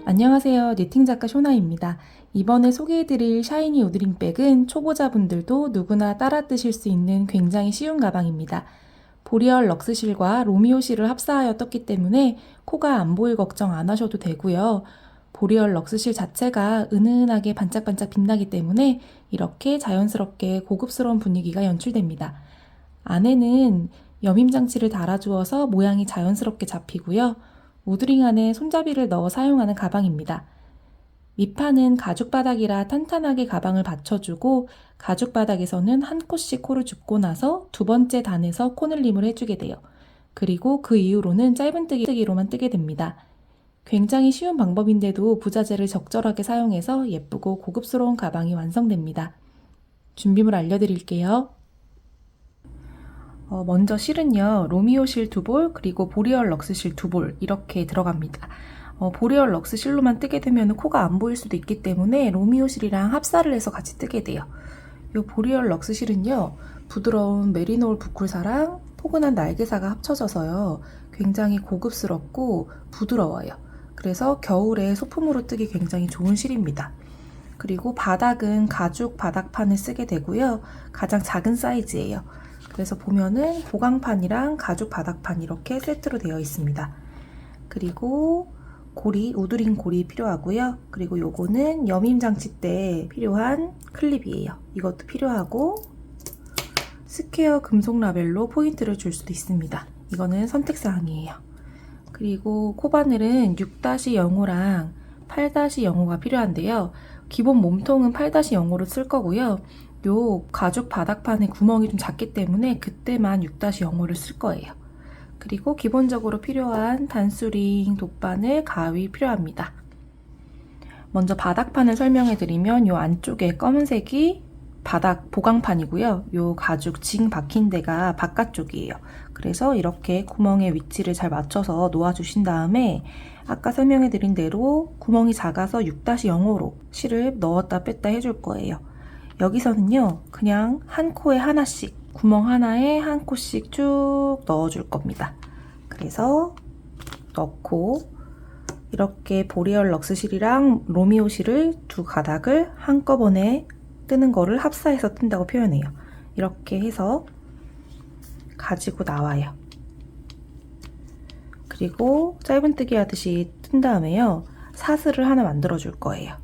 안녕하세요. 니팅 작가 쇼나입니다. 이번에 소개해드릴 샤이니 우드링백은 초보자분들도 누구나 따라 뜨실 수 있는 굉장히 쉬운 가방입니다. 보리얼 럭스실과 로미오실을 합사하여 떴기 때문에 코가 안 보일 걱정 안 하셔도 되고요. 보리얼 럭스실 자체가 은은하게 반짝반짝 빛나기 때문에 이렇게 자연스럽게 고급스러운 분위기가 연출됩니다. 안에는 여밈 장치를 달아주어서 모양이 자연스럽게 잡히고요. 우드링 안에 손잡이를 넣어 사용하는 가방입니다. 밑판은 가죽 바닥이라 탄탄하게 가방을 받쳐주고 가죽 바닥에서는 한 코씩 코를 줍고 나서 두 번째 단에서 코늘림을 해주게 돼요. 그리고 그 이후로는 짧은 뜨기로만 뜨게 됩니다. 굉장히 쉬운 방법인데도 부자재를 적절하게 사용해서 예쁘고 고급스러운 가방이 완성됩니다. 준비물 알려드릴게요. 먼저 실은요, 로미오 실 2볼, 그리고 보리얼 럭스 실 2볼 이렇게 들어갑니다. 보리얼 럭스 실로만 뜨게 되면 코가 안 보일 수도 있기 때문에 로미오 실이랑 합사를 해서 같이 뜨게 돼요. 이 보리얼 럭스 실은요, 부드러운 메리노울 부쿨사랑 포근한 날개사가 합쳐져서요, 굉장히 고급스럽고 부드러워요. 그래서 겨울에 소품으로 뜨기 굉장히 좋은 실입니다. 그리고 바닥은 가죽 바닥판을 쓰게 되고요, 가장 작은 사이즈예요. 그래서 보면은 보강판이랑 가죽 바닥판 이렇게 세트로 되어 있습니다. 그리고 고리, 우드링 고리 필요하고요. 그리고 요거는 여밈 장치 때 필요한 클립이에요. 이것도 필요하고 스퀘어 금속 라벨로 포인트를 줄 수도 있습니다. 이거는 선택사항이에요. 그리고 코바늘은 6-05랑 8-05가 필요한데요. 기본 몸통은 8-05로 쓸 거고요. 요 가죽 바닥판에 구멍이 좀 작기 때문에 그때만 6-05를 쓸 거예요. 그리고 기본적으로 필요한 단수링, 돗바늘, 가위 필요합니다. 먼저 바닥판을 설명해 드리면 요 안쪽에 검은색이 바닥 보강판이고요. 요 가죽 징 박힌 데가 바깥쪽이에요. 그래서 이렇게 구멍의 위치를 잘 맞춰서 놓아주신 다음에 아까 설명해 드린 대로 구멍이 작아서 6-05로 실을 넣었다 뺐다 해줄 거예요. 여기서는요, 그냥 한 코에 하나씩, 구멍 하나에 한 코씩 쭉 넣어줄 겁니다. 그래서 넣고 이렇게 보리얼 럭스실이랑 로미오실을 두 가닥을 한꺼번에 뜨는 거를 합사해서 뜬다고 표현해요. 이렇게 해서 가지고 나와요. 그리고 짧은뜨기 하듯이 뜬 다음에요, 사슬을 하나 만들어 줄 거예요.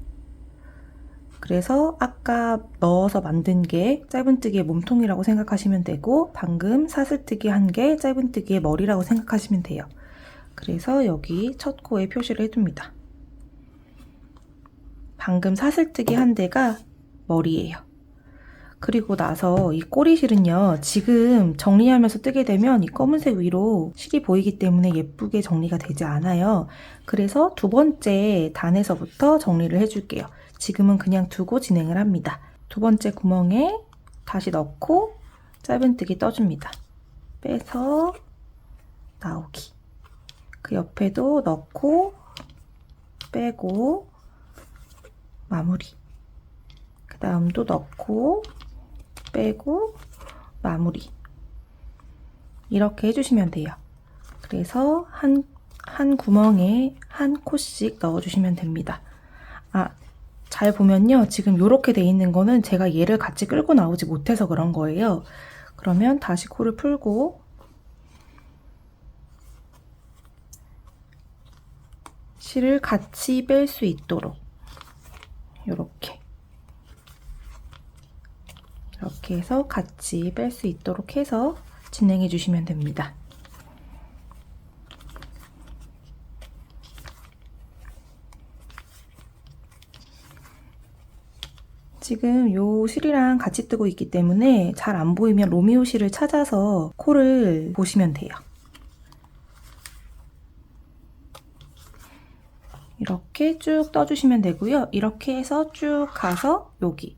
그래서 아까 넣어서 만든 게 짧은뜨기의 몸통이라고 생각하시면 되고, 방금 사슬뜨기 한 게 짧은뜨기의 머리라고 생각하시면 돼요. 그래서 여기 첫 코에 표시를 해둡니다. 방금 사슬뜨기 한 데가 머리예요. 그리고 나서 이 꼬리실은요, 지금 정리하면서 뜨게 되면 이 검은색 위로 실이 보이기 때문에 예쁘게 정리가 되지 않아요. 그래서 두 번째 단에서부터 정리를 해줄게요. 지금은 그냥 두고 진행을 합니다. 두 번째 구멍에 다시 넣고 짧은뜨기 떠줍니다. 빼서 나오기. 그 옆에도 넣고 빼고 마무리. 그 다음도 넣고 빼고 마무리. 이렇게 해주시면 돼요. 그래서 한 구멍에 한 코씩 넣어주시면 됩니다. 잘 보면요, 지금 이렇게 돼 있는 거는 제가 얘를 같이 끌고 나오지 못해서 그런 거예요. 그러면 다시 코를 풀고 실을 같이 뺄 수 있도록 이렇게 해서 같이 뺄 수 있도록 해서 진행해 주시면 됩니다. 지금 요 실이랑 같이 뜨고 있기 때문에 잘 안 보이면 로미오 실을 찾아서 코를 보시면 돼요. 이렇게 쭉 떠주시면 되고요. 이렇게 해서 쭉 가서 여기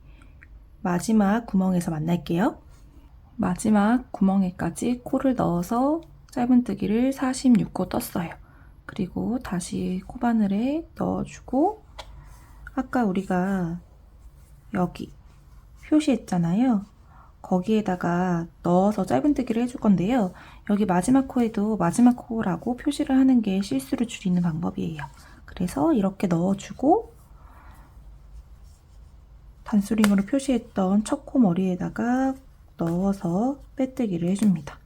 마지막 구멍에서 만날게요. 마지막 구멍에까지 코를 넣어서 짧은뜨기를 46코 떴어요. 그리고 다시 코바늘에 넣어주고 아까 우리가 여기 표시했잖아요. 거기에다가 넣어서 짧은뜨기를 해줄 건데요. 여기 마지막 코에도 마지막 코라고 표시를 하는 게 실수를 줄이는 방법이에요. 그래서 이렇게 넣어주고 단수링으로 표시했던 첫 코 머리에다가 넣어서 빼뜨기를 해줍니다.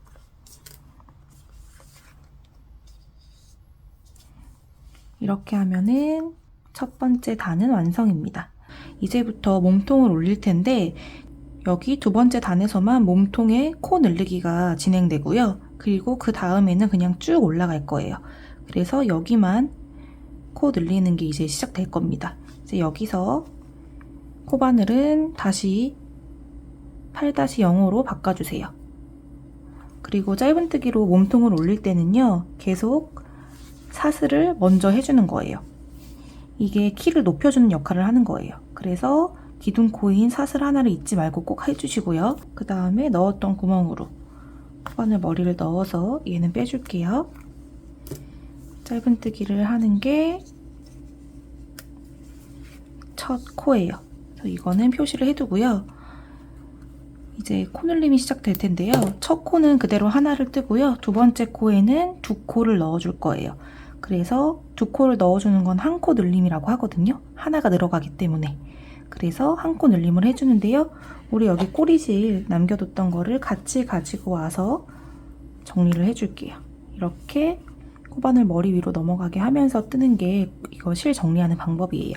이렇게 하면은 첫 번째 단은 완성입니다. 이제부터 몸통을 올릴 텐데 여기 두 번째 단에서만 몸통에 코 늘리기가 진행되고요. 그리고 그 다음에는 그냥 쭉 올라갈 거예요. 그래서 여기만 코 늘리는 게 이제 시작될 겁니다. 이제 여기서 코바늘은 다시 8-0으로 바꿔주세요. 그리고 짧은뜨기로 몸통을 올릴 때는요, 계속 사슬을 먼저 해주는 거예요. 이게 키를 높여주는 역할을 하는 거예요. 그래서 기둥코인 사슬 하나를 잊지 말고 꼭 해주시고요. 그 다음에 넣었던 구멍으로 코바늘 머리를 넣어서 얘는 빼줄게요. 짧은뜨기를 하는 게 첫 코예요. 그래서 이거는 표시를 해두고요. 이제 코늘림이 시작될 텐데요. 첫 코는 그대로 하나를 뜨고요. 두 번째 코에는 두 코를 넣어줄 거예요. 그래서 두 코를 넣어주는 건 한 코 늘림이라고 하거든요. 하나가 늘어가기 때문에. 그래서 한 코 늘림을 해주는데요. 우리 여기 꼬리실 남겨뒀던 거를 같이 가지고 와서 정리를 해줄게요. 이렇게 코바늘 머리 위로 넘어가게 하면서 뜨는 게 이거 실 정리하는 방법이에요.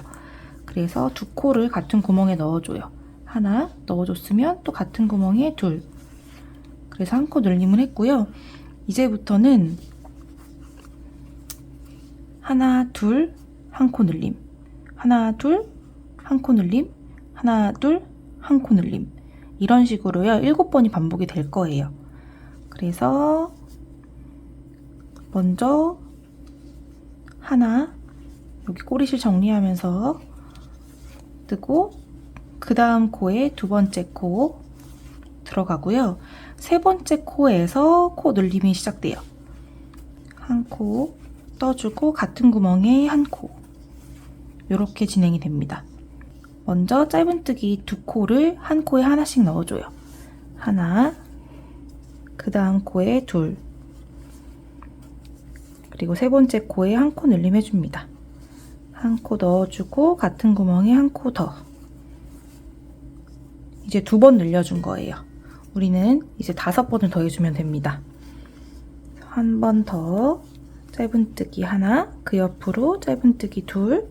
그래서 두 코를 같은 구멍에 넣어줘요. 하나 넣어줬으면 또 같은 구멍에 둘. 그래서 한 코 늘림을 했고요. 이제부터는 하나, 둘, 한 코 늘림. 하나, 둘, 한 코 늘림. 하나, 둘, 한 코 늘림. 이런 식으로요. 7번이 반복이 될 거예요. 그래서 먼저 하나, 여기 꼬리실 정리하면서 뜨고 그 다음 코에 두 번째 코 들어가고요. 세 번째 코에서 코 늘림이 시작돼요. 한 코 떠주고 같은 구멍에 한 코. 이렇게 진행이 됩니다. 먼저 짧은뜨기 두 코를 한 코에 하나씩 넣어줘요. 하나, 그 다음 코에 둘, 그리고 세 번째 코에 한 코 늘림 해줍니다. 한 코 넣어주고 같은 구멍에 한 코 더. 이제 2번 늘려준 거예요. 우리는 이제 5번을 더 해주면 됩니다. 한 번 더 짧은뜨기 하나, 그 옆으로 짧은뜨기 둘,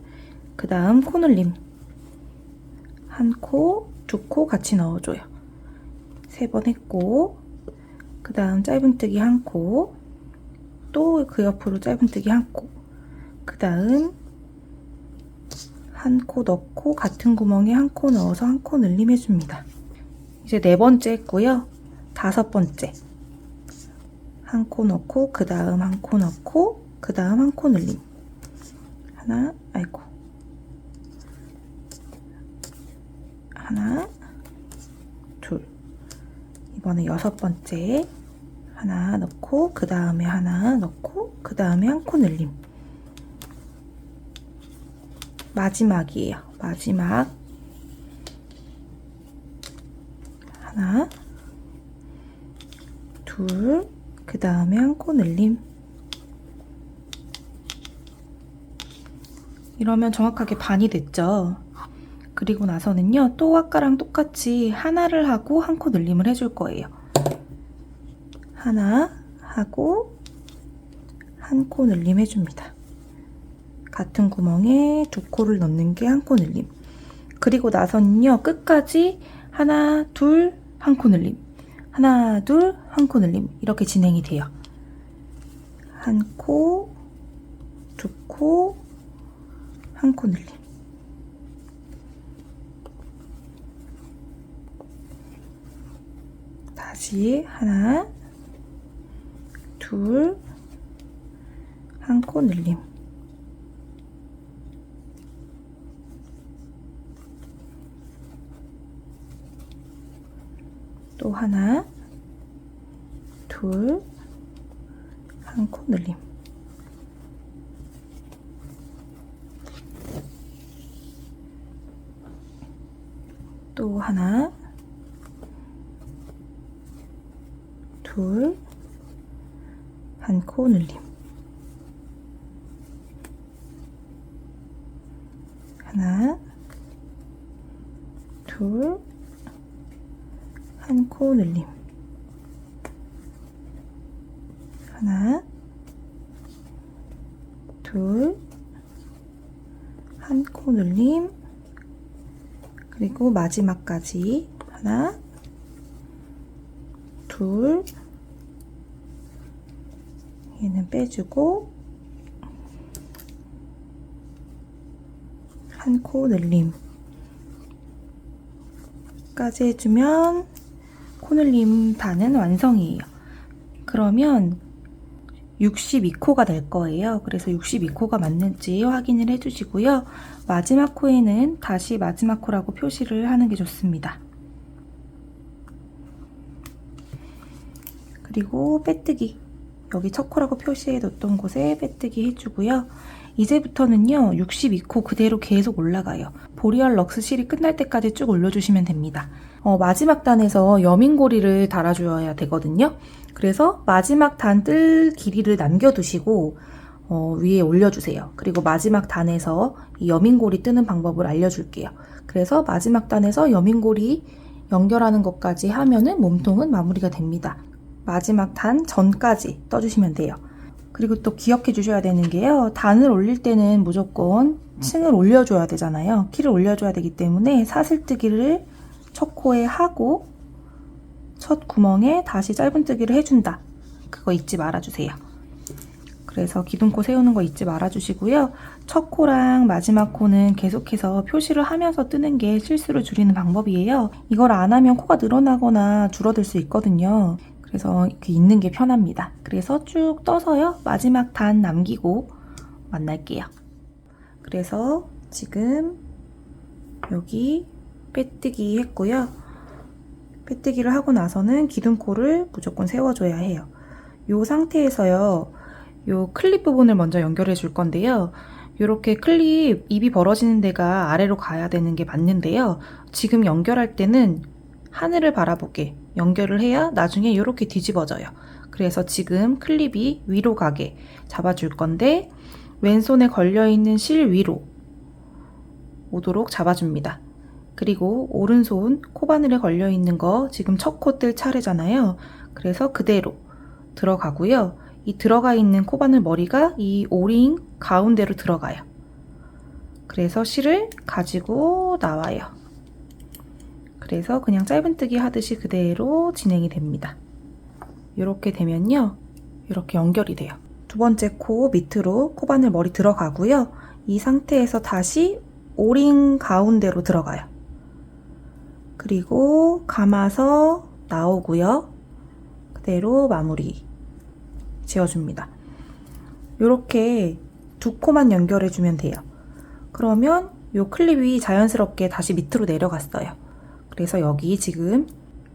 그 다음 코 늘림. 한 코, 두 코 같이 넣어줘요. 3번 했고, 그 다음 짧은뜨기 한 코, 또 그 옆으로 짧은뜨기 한 코, 그 다음 한 코 넣고 같은 구멍에 한 코 넣어서 한 코 늘림 해줍니다. 이제 4번째 했고요. 5번째 한 코 넣고 그 다음 한 코 넣고 그 다음 한 코 늘림. 하나, 아이고, 하나, 둘. 이번에 6번째 하나 넣고 그 다음에 하나 넣고 그 다음에 한 코 늘림. 마지막이에요. 마지막 하나, 둘, 그 다음에 한 코 늘림. 이러면 정확하게 반이 됐죠. 그리고 나서는요, 또 아까랑 똑같이 하나를 하고 한 코 늘림을 해줄 거예요. 하나 하고 한 코 늘림 해줍니다. 같은 구멍에 두 코를 넣는 게 한 코 늘림. 그리고 나서는요, 끝까지 하나, 둘, 한 코 늘림. 하나, 둘, 한 코 늘림. 이렇게 진행이 돼요. 한 코, 두 코, 한 코 늘림. 다시 하나, 둘, 한 코 늘림. 또 하나, 둘, 한 코 늘림. 또 하나, 둘, 한 코 늘림. 하나, 둘, 한 코 늘림. 하나, 둘, 한 코 늘림. 그리고 마지막까지 하나, 둘, 얘는 빼주고 한 코 늘림 까지 해주면 코늘림 단은 완성이에요. 그러면 62코가 될 거예요. 그래서 62코가 맞는지 확인을 해주시고요. 마지막 코에는 다시 마지막 코라고 표시를 하는 게 좋습니다. 그리고 빼뜨기, 여기 첫 코라고 표시해 뒀던 곳에 빼뜨기 해주고요. 이제부터는요 62코 그대로 계속 올라가요. 보리얼 럭스 실이 끝날 때까지 쭉 올려주시면 됩니다. 마지막 단에서 여민고리를 달아줘야 되거든요. 그래서 마지막 단 뜰 길이를 남겨두시고 위에 올려주세요. 그리고 마지막 단에서 이 여민고리 뜨는 방법을 알려줄게요. 그래서 마지막 단에서 여민고리 연결하는 것까지 하면은 몸통은 마무리가 됩니다. 마지막 단 전까지 떠주시면 돼요. 그리고 또 기억해 주셔야 되는 게요. 단을 올릴 때는 무조건 층을 올려줘야 되잖아요. 키를 올려줘야 되기 때문에 사슬뜨기를 첫 코에 하고 첫 구멍에 다시 짧은뜨기를 해준다. 그거 잊지 말아주세요. 그래서 기둥코 세우는 거 잊지 말아주시고요. 첫 코랑 마지막 코는 계속해서 표시를 하면서 뜨는 게 실수를 줄이는 방법이에요. 이걸 안 하면 코가 늘어나거나 줄어들 수 있거든요. 그래서 이렇게 있는 게 편합니다. 그래서 쭉 떠서요. 마지막 단 남기고 만날게요. 그래서 지금 여기 빼뜨기 했고요. 빼뜨기를 하고 나서는 기둥코를 무조건 세워줘야 해요. 이 상태에서요. 요 클립 부분을 먼저 연결해 줄 건데요. 이렇게 클립 입이 벌어지는 데가 아래로 가야 되는 게 맞는데요. 지금 연결할 때는 하늘을 바라보게 연결을 해야 나중에 이렇게 뒤집어져요. 그래서 지금 클립이 위로 가게 잡아줄 건데 왼손에 걸려있는 실 위로 오도록 잡아줍니다. 그리고 오른손 코바늘에 걸려있는 거 지금 첫 코 뜰 차례잖아요. 그래서 그대로 들어가고요. 이 들어가 있는 코바늘 머리가 이 오링 가운데로 들어가요. 그래서 실을 가지고 나와요. 그래서 그냥 짧은뜨기 하듯이 그대로 진행이 됩니다. 이렇게 되면요. 이렇게 연결이 돼요. 두 번째 코 밑으로 코바늘 머리 들어가고요. 이 상태에서 다시 오링 가운데로 들어가요. 그리고 감아서 나오고요. 그대로 마무리 지어줍니다. 이렇게 두 코만 연결해주면 돼요. 그러면 이 클립이 자연스럽게 다시 밑으로 내려갔어요. 그래서 여기 지금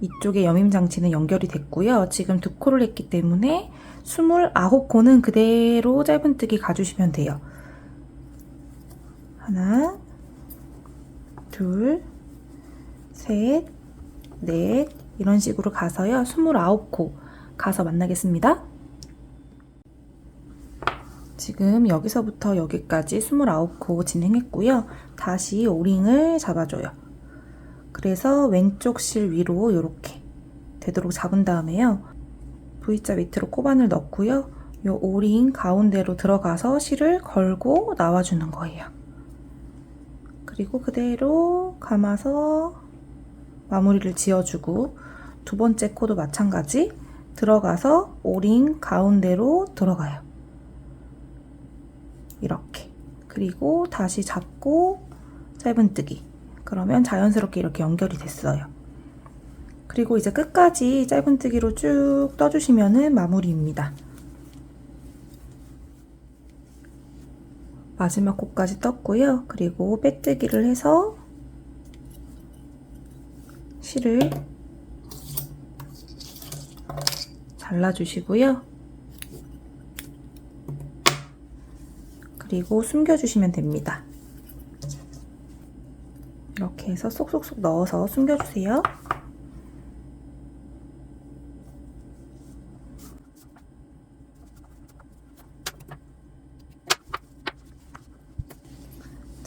이쪽에 여밈장치는 연결이 됐고요. 지금 두 코를 했기 때문에 29코는 그대로 짧은뜨기 가주시면 돼요. 하나, 둘, 셋, 넷 이런 식으로 가서요. 29코 가서 만나겠습니다. 지금 여기서부터 여기까지 29코 진행했고요. 다시 오링을 잡아줘요. 그래서 왼쪽 실 위로 이렇게 되도록 잡은 다음에요. V자 밑으로 코바늘 넣고요. 이 오링 가운데로 들어가서 실을 걸고 나와주는 거예요. 그리고 그대로 감아서 마무리를 지어주고 두 번째 코도 마찬가지 들어가서 오링 가운데로 들어가요. 이렇게. 그리고 다시 잡고 짧은뜨기. 그러면 자연스럽게 이렇게 연결이 됐어요. 그리고 이제 끝까지 짧은뜨기로 쭉 떠주시면은 마무리입니다. 마지막 코까지 떴고요. 그리고 빼뜨기를 해서 실을 잘라주시고요. 그리고 숨겨주시면 됩니다. 이렇게 해서 쏙쏙쏙 넣어서 숨겨주세요.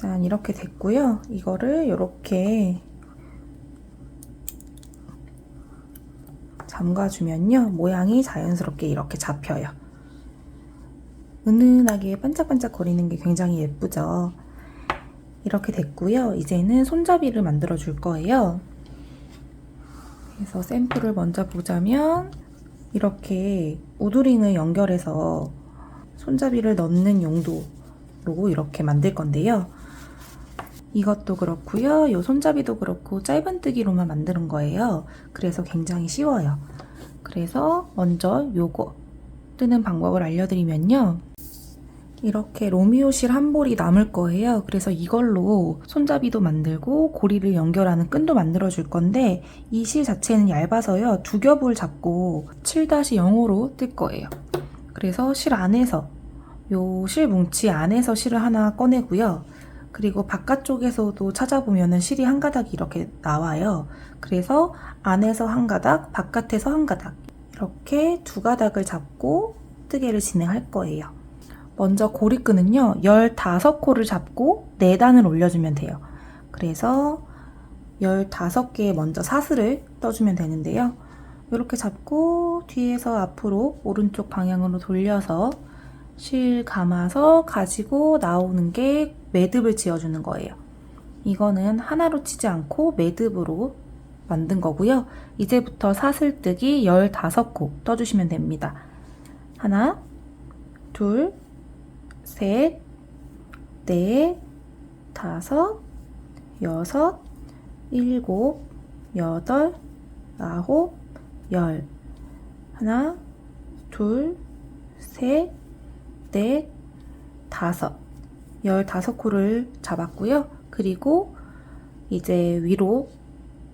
짠, 이렇게 됐고요. 이거를 이렇게 잠가주면요, 모양이 자연스럽게 이렇게 잡혀요. 은은하게 반짝반짝 거리는 게 굉장히 예쁘죠. 이렇게 됐고요. 이제는 손잡이를 만들어 줄 거예요. 그래서 샘플을 먼저 보자면 이렇게 우드링을 연결해서 손잡이를 넣는 용도로 이렇게 만들 건데요. 이것도 그렇고요. 이 손잡이도 그렇고 짧은뜨기로만 만드는 거예요. 그래서 굉장히 쉬워요. 그래서 먼저 요거 뜨는 방법을 알려드리면요. 이렇게 로미오실 한 볼이 남을 거예요. 그래서 이걸로 손잡이도 만들고 고리를 연결하는 끈도 만들어 줄 건데 이 실 자체는 얇아서요. 두 겹을 잡고 7-0호로 뜰 거예요. 그래서 실 안에서 요 실 뭉치 안에서 실을 하나 꺼내고요. 그리고 바깥쪽에서도 찾아보면 실이 한 가닥이 이렇게 나와요. 그래서 안에서 한 가닥, 바깥에서 한 가닥 이렇게 두 가닥을 잡고 뜨개를 진행할 거예요. 먼저 고리끈은요, 15코를 잡고 4단을 올려주면 돼요. 그래서 15개에 먼저 사슬을 떠주면 되는데요. 이렇게 잡고 뒤에서 앞으로 오른쪽 방향으로 돌려서 실 감아서 가지고 나오는 게 매듭을 지어주는 거예요. 이거는 하나로 치지 않고 매듭으로 만든 거고요. 이제부터 사슬뜨기 15코 떠주시면 됩니다. 하나, 둘, 셋, 넷, 다섯, 여섯, 일곱, 여덟, 아홉, 열. 하나, 둘, 셋, 넷, 다섯. 15코를 잡았고요. 그리고 이제 위로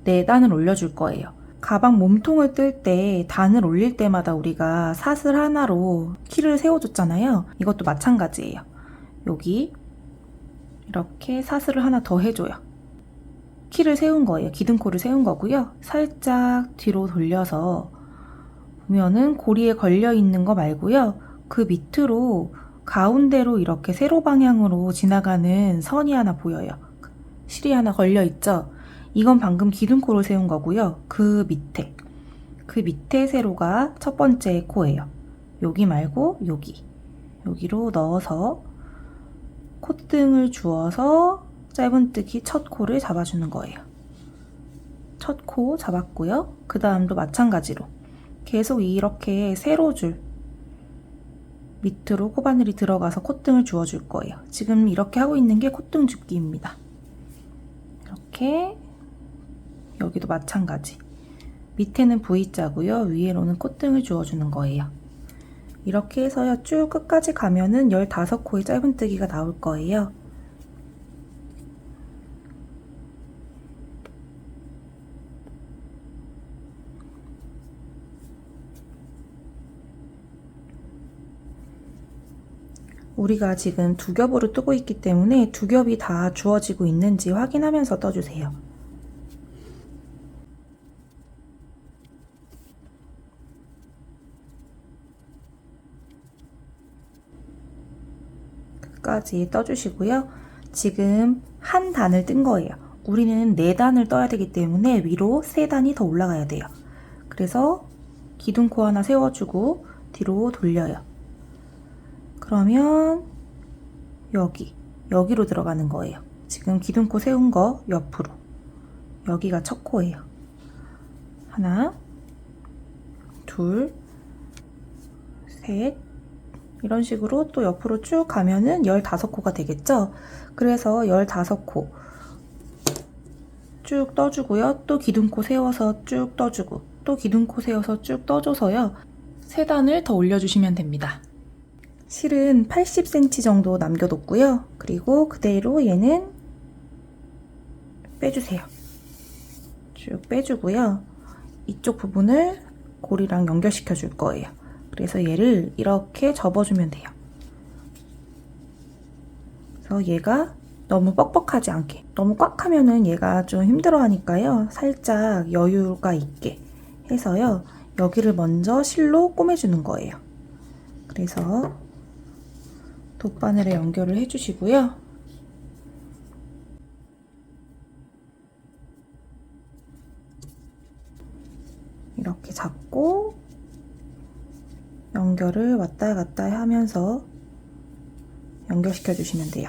4단을 올려줄 거예요. 가방 몸통을 뜰 때 단을 올릴 때마다 우리가 사슬 하나로 키를 세워줬잖아요. 이것도 마찬가지예요. 여기 이렇게 사슬을 하나 더 해줘요. 키를 세운 거예요. 기둥코를 세운 거고요. 살짝 뒤로 돌려서 보면은 고리에 걸려 있는 거 말고요. 그 밑으로 가운데로 이렇게 세로 방향으로 지나가는 선이 하나 보여요. 실이 하나 걸려 있죠. 이건 방금 기둥코를 세운 거고요. 그 밑에 세로가 첫 번째 코예요. 여기 말고 여기로 넣어서 콧등을 주어서 짧은뜨기 첫 코를 잡아주는 거예요. 첫 코 잡았고요. 그 다음도 마찬가지로 계속 이렇게 세로줄 밑으로 코바늘이 들어가서 콧등을 주어줄 거예요. 지금 이렇게 하고 있는 게 콧등 줍기입니다. 이렇게 여기도 마찬가지. 밑에는 V자고요. 위에로는 콧등을 주어주는 거예요. 이렇게 해서요. 쭉 끝까지 가면은 15코의 짧은뜨기가 나올 거예요. 우리가 지금 두 겹으로 뜨고 있기 때문에 두 겹이 다 주어지고 있는지 확인하면서 떠주세요. 끝까지 떠주시고요. 지금 한 단을 뜬 거예요. 우리는 4단을 떠야 되기 때문에 위로 3단이 더 올라가야 돼요. 그래서 기둥코 하나 세워주고 뒤로 돌려요. 그러면 여기로 들어가는 거예요. 지금 기둥코 세운 거 옆으로. 여기가 첫 코예요. 하나, 둘, 셋, 이런 식으로 또 옆으로 쭉 가면은 15코가 되겠죠? 그래서 15코 쭉 떠주고요. 또 기둥코 세워서 쭉 떠주고 또 기둥코 세워서 쭉 떠줘서요. 3단을 더 올려주시면 됩니다. 실은 80cm 정도 남겨뒀고요. 그리고 그대로 얘는 빼주세요. 쭉 빼주고요. 이쪽 부분을 고리랑 연결시켜 줄 거예요. 그래서 얘를 이렇게 접어주면 돼요. 그래서 얘가 너무 뻑뻑하지 않게, 너무 꽉 하면은 얘가 좀 힘들어 하니까요. 살짝 여유가 있게 해서요. 여기를 먼저 실로 꼬매주는 거예요. 그래서 돗바늘에 연결을 해주시고요. 잡고 연결을 왔다 갔다 하면서 연결시켜 주시면 돼요.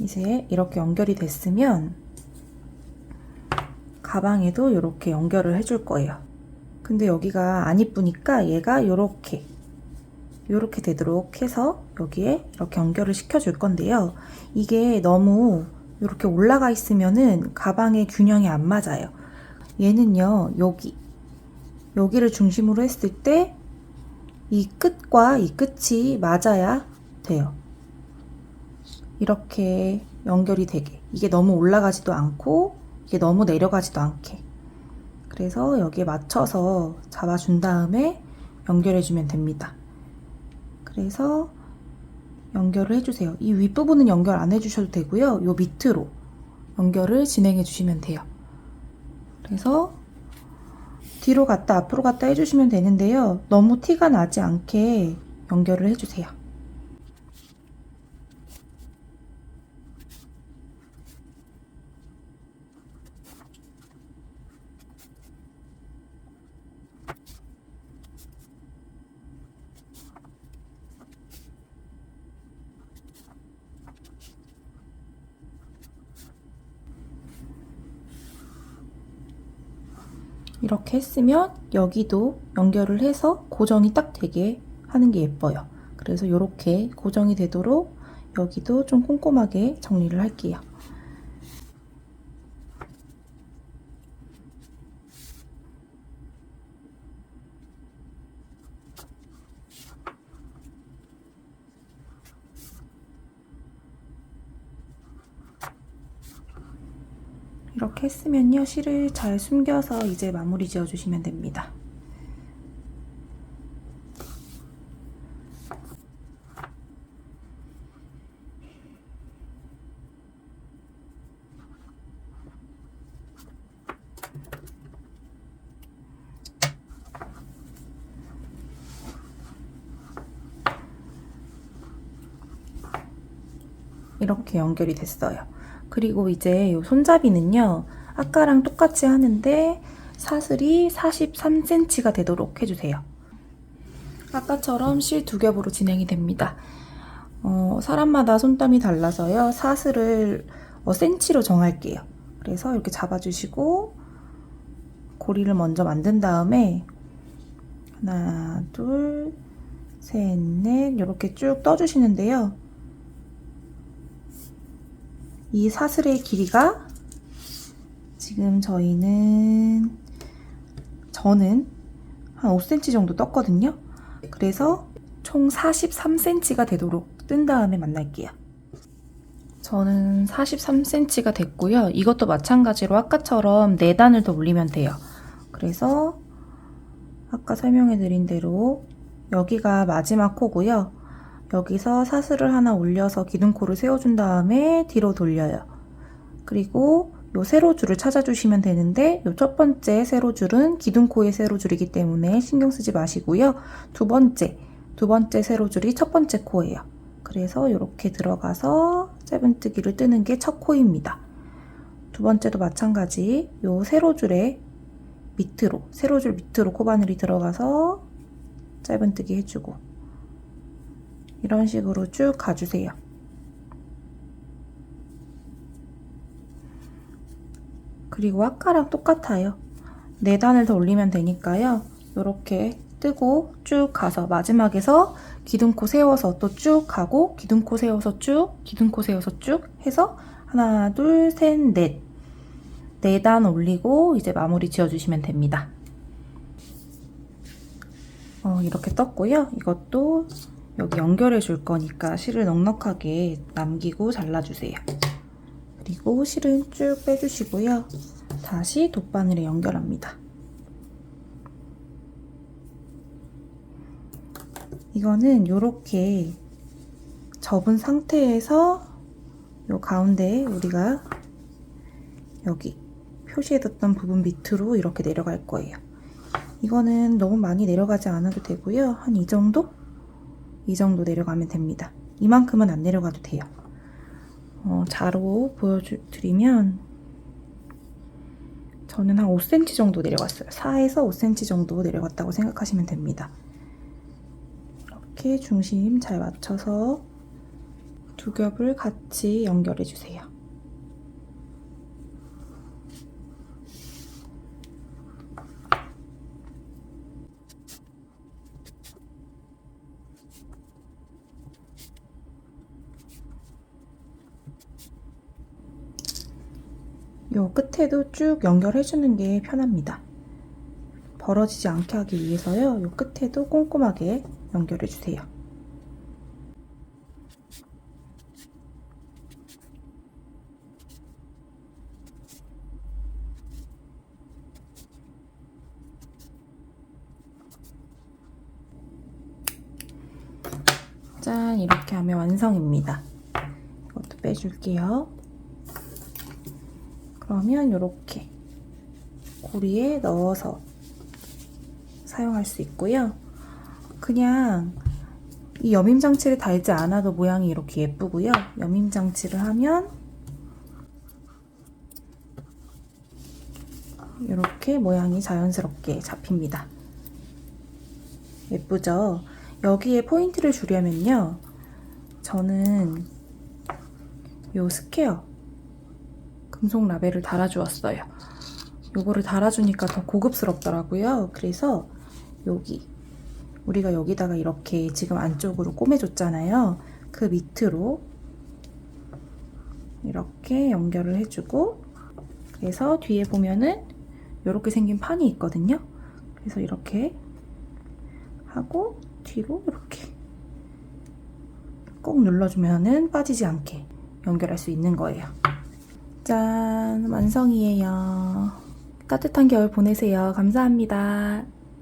이제 이렇게 연결이 됐으면 가방에도 이렇게 연결을 해줄 거예요. 근데 여기가 안 이쁘니까 얘가 이렇게 되도록 해서 여기에 이렇게 연결을 시켜줄 건데요. 이게 너무 이렇게 올라가 있으면은 가방의 균형이 안 맞아요. 얘는요, 여기를 중심으로 했을 때 이 끝과 이 끝이 맞아야 돼요. 이렇게 연결이 되게. 이게 너무 올라가지도 않고 이게 너무 내려가지도 않게. 그래서 여기에 맞춰서 잡아준 다음에 연결해주면 됩니다. 그래서 연결을 해주세요. 이 윗부분은 연결 안 해주셔도 되고요. 요 밑으로 연결을 진행해 주시면 돼요. 그래서 뒤로 갔다 앞으로 갔다 해주시면 되는데요. 너무 티가 나지 않게 연결을 해주세요. 이렇게 했으면 여기도 연결을 해서 고정이 딱 되게 하는 게 예뻐요. 그래서 이렇게 고정이 되도록 여기도 좀 꼼꼼하게 정리를 할게요. 이렇게 했으면요, 실을 잘 숨겨서 이제 마무리 지어주시면 됩니다. 이렇게 연결이 됐어요. 그리고 이제 이 손잡이는요, 아까랑 똑같이 하는데 사슬이 43cm가 되도록 해주세요. 아까처럼 실 2겹으로 진행이 됩니다. 사람마다 손땀이 달라서요, 사슬을 cm로 정할게요. 그래서 이렇게 잡아주시고 고리를 먼저 만든 다음에 하나, 둘, 셋, 넷 이렇게 쭉 떠주시는데요. 이 사슬의 길이가 지금 저는 한 5cm 정도 떴거든요. 그래서 총 43cm가 되도록 뜬 다음에 만날게요. 저는 43cm가 됐고요. 이것도 마찬가지로 아까처럼 4단을 더 올리면 돼요. 그래서 아까 설명해드린 대로 여기가 마지막 코고요. 여기서 사슬을 하나 올려서 기둥코를 세워준 다음에 뒤로 돌려요. 그리고 요 세로줄을 찾아주시면 되는데 요 첫 번째 세로줄은 기둥코의 세로줄이기 때문에 신경 쓰지 마시고요. 두 번째 세로줄이 첫 번째 코예요. 그래서 이렇게 들어가서 짧은뜨기를 뜨는 게 첫 코입니다. 두 번째도 마찬가지 요 세로줄 밑으로 코바늘이 들어가서 짧은뜨기 해주고 이런 식으로 쭉 가주세요. 그리고 아까랑 똑같아요. 4단을 더 올리면 되니까요. 이렇게 뜨고 쭉 가서 마지막에서 기둥코 세워서 또 쭉 가고 기둥코 세워서 쭉 해서 하나, 둘, 셋, 넷 4단 올리고 이제 마무리 지어주시면 됩니다. 이렇게 떴고요. 이것도 여기 연결해 줄 거니까 실을 넉넉하게 남기고 잘라주세요. 그리고 실은 쭉 빼주시고요. 다시 돗바늘에 연결합니다. 이거는 이렇게 접은 상태에서 요 가운데에 우리가 여기 표시해뒀던 부분 밑으로 이렇게 내려갈 거예요. 이거는 너무 많이 내려가지 않아도 되고요. 한 이 정도? 이 정도 내려가면 됩니다. 이만큼은 안 내려가도 돼요. 자로 보여드리면 저는 한 5cm 정도 내려갔어요. 4에서 5cm 정도 내려갔다고 생각하시면 됩니다. 이렇게 중심 잘 맞춰서 두 겹을 같이 연결해 주세요. 요 끝에도 쭉 연결해 주는 게 편합니다. 벌어지지 않게 하기 위해서요. 요 끝에도 꼼꼼하게 연결해 주세요. 짠, 이렇게 하면 완성입니다. 이것도 빼줄게요. 그러면 이렇게 고리에 넣어서 사용할 수 있고요. 그냥 이 여밈장치를 달지 않아도 모양이 이렇게 예쁘고요. 여밈장치를 하면 이렇게 모양이 자연스럽게 잡힙니다. 예쁘죠? 여기에 포인트를 주려면요. 저는 요 스퀘어 금속 라벨을 달아주었어요. 요거를 달아주니까 더 고급스럽더라고요. 그래서 여기 우리가 여기다가 이렇게 지금 안쪽으로 꼬매줬잖아요. 그 밑으로 이렇게 연결을 해주고, 그래서 뒤에 보면은 이렇게 생긴 판이 있거든요. 그래서 이렇게 하고 뒤로 이렇게 꼭 눌러주면은 빠지지 않게 연결할 수 있는 거예요. 짠, 완성이에요. 따뜻한 겨울 보내세요. 감사합니다.